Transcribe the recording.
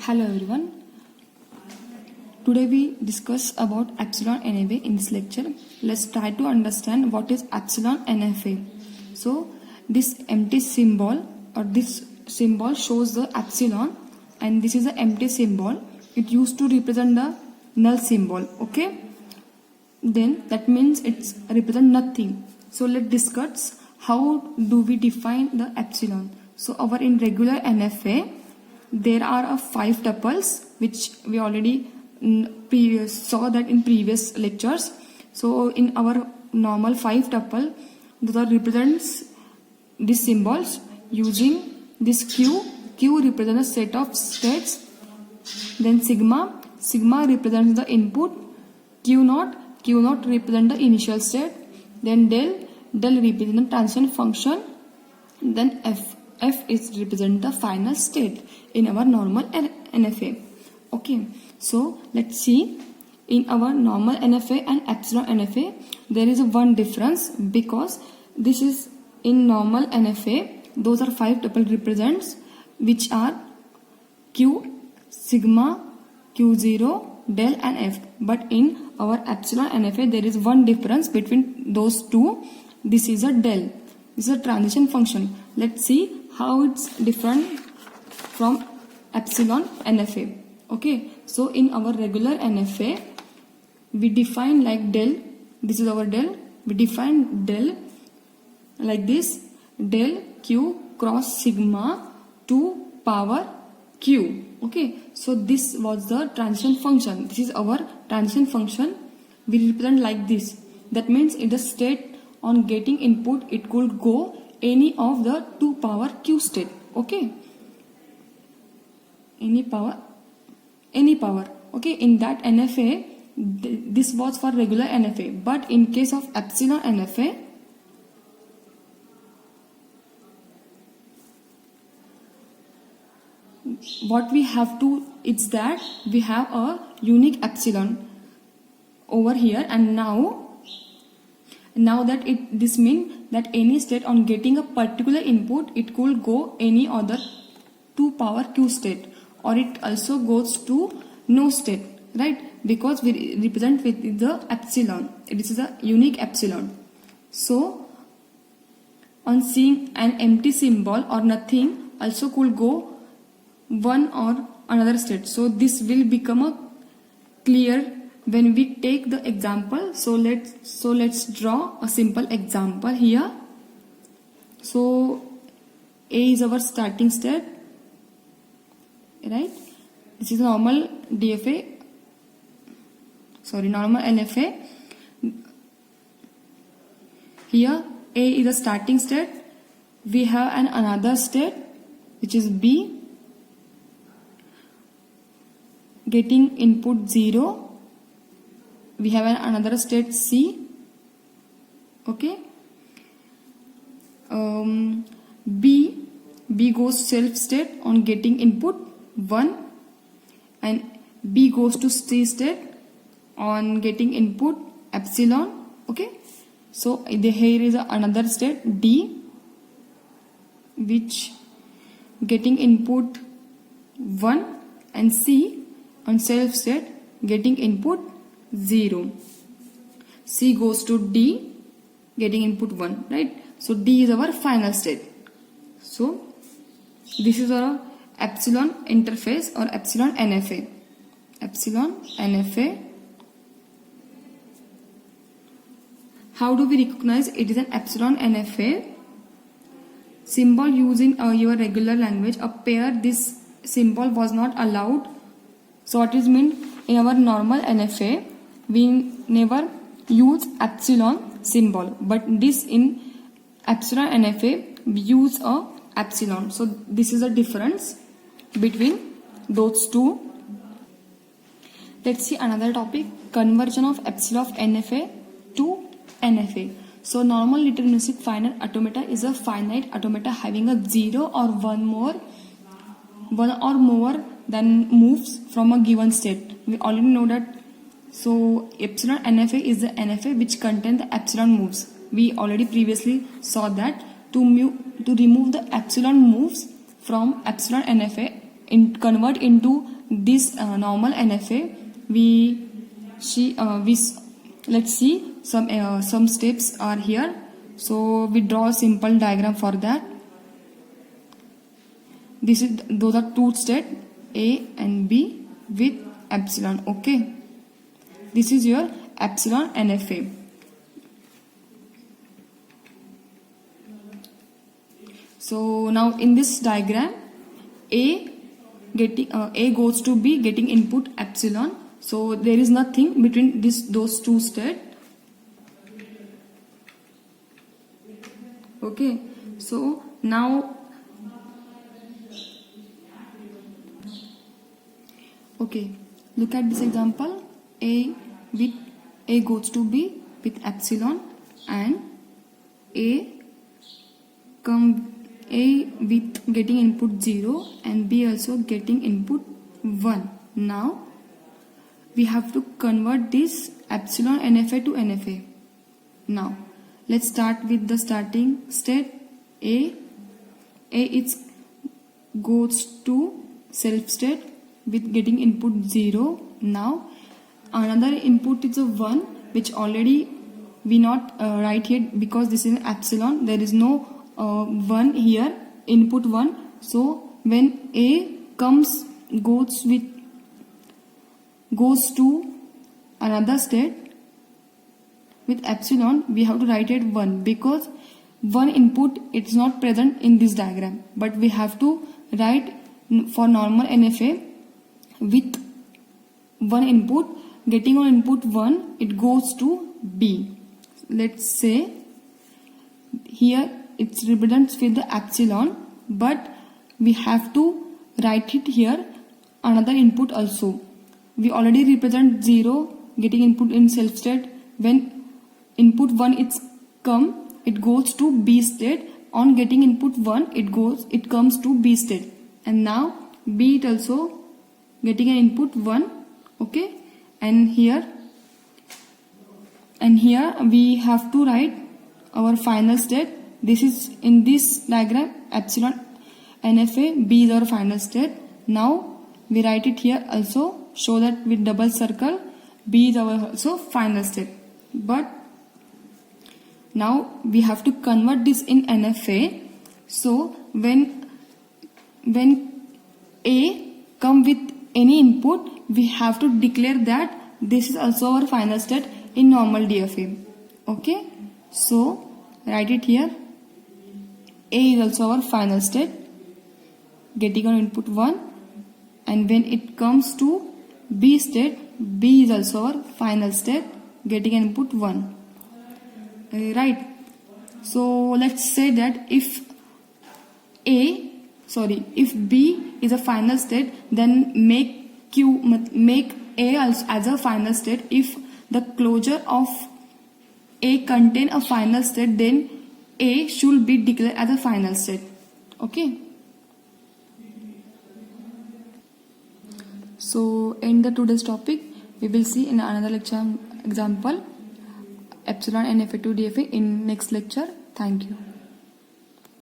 Hello everyone. Today we discuss about epsilon NFA in this lecture. Let's try to understand what is epsilon NFA. So this empty symbol or this symbol shows the epsilon and this is an empty symbol. It used to represent the null symbol. Okay. Then that means it's represent nothing. So let's discuss how do we define the epsilon. So in regular NFA there are 5 tuples which we already saw that in previous lectures. So in our normal 5 tuple, that represents these symbols using this Q. Q represents a set of states. Then sigma represents the input. Q naught represents the initial state. Then del represents the transition function. Then F is represent the final state in our normal NFA. Okay, so let's see in our normal NFA and epsilon NFA there is one difference, because this is in normal NFA those are 5 tuple represents which are Q, sigma, Q0, del and F. But in our epsilon NFA there is one difference between those two. This is a del. This is a transition function. Let's see how it's different from epsilon NFA. Okay, so in our regular NFA we define like del. This is our del. We define del like this: del Q cross sigma to power Q. Okay, so this was the transition function. This is our transition function. We represent like this. That means in the state on getting input it could go any of the 2 power Q state. Okay, any power. Okay, in that NFA this was for regular NFA, but in case of epsilon NFA what we have to, it's that we have a unique epsilon over here, and now that this means that any state on getting a particular input it could go any other 2 power Q state, or it also goes to no state, right? Because we represent with the epsilon. This is a unique epsilon. So on seeing an empty symbol or nothing also could go one or another state. So this will become a clear when we take the example. So let's draw a simple example here. So A is our starting state, right? This is normal normal NFA. Here A is the starting state. We have another state which is B, getting input 0. We have another state C. Okay. B goes self state on getting input 1, and B goes to C state on getting input epsilon. Okay, so here is another state D, which getting input 1, and C on self state getting input 0. C goes to D getting input 1, right? So D is our final state. So this is our epsilon interface or epsilon NFA. Epsilon NFA. How do we recognize it is an epsilon NFA? Symbol used in your regular language, a pair this symbol was not allowed. So what is meant in our normal NFA we never use epsilon symbol, but this in epsilon NFA we use a epsilon. So this is a difference between those two. Let's see another topic: conversion of epsilon of NFA to NFA. So normal deterministic finite automata is a finite automata having a 0 or one or more than moves from a given state. We already know that. So epsilon NFA is the NFA which contains the epsilon moves. We already previously saw that to remove the epsilon moves from epsilon NFA convert into this normal NFA, let's see some steps are here. So we draw a simple diagram for that. Those are two states, A and B with epsilon. Okay, this is your epsilon NFA. So now in this diagram, A goes to B getting input epsilon. So there is nothing between those two states. Okay, so now look at this example. A goes to B with epsilon, and A with getting input 0 and B also getting input 1. Now we have to convert this epsilon NFA to NFA. Now let's start with the starting state. A goes to self state with getting input 0. Now another input is a 1, which already we not write here because this is an epsilon. There is no 1 here, input 1. So when A goes to another state with epsilon, we have to write it 1 because 1 input it's not present in this diagram, but we have to write for normal NFA with 1 input getting on input 1, it goes to B. Let's say here it represents with the epsilon, but we have to write it here another input also. We already represent 0 getting input in self state. When input 1 it goes to B state. On getting input 1 it comes to B state, and now B it also getting an input 1. Okay, and here we have to write our final state. This is in this diagram epsilon NFA, B is our final state. Now we write it here also, show that with double circle B is our also final state. But now we have to convert this in NFA. So when A come with any input, we have to declare that this is also our final state in normal DFA. Okay, so write it here. A is also our final state getting on input 1, and when it comes to B state, B is also our final state getting an input 1. Right, so let's say that if B is a final state, then make A as a final state. If the closure of A contain a final state, then A should be declared as a final state. Okay, so end the today's topic. We will see in another lecture example epsilon NFA to DFA in next lecture. Thank you.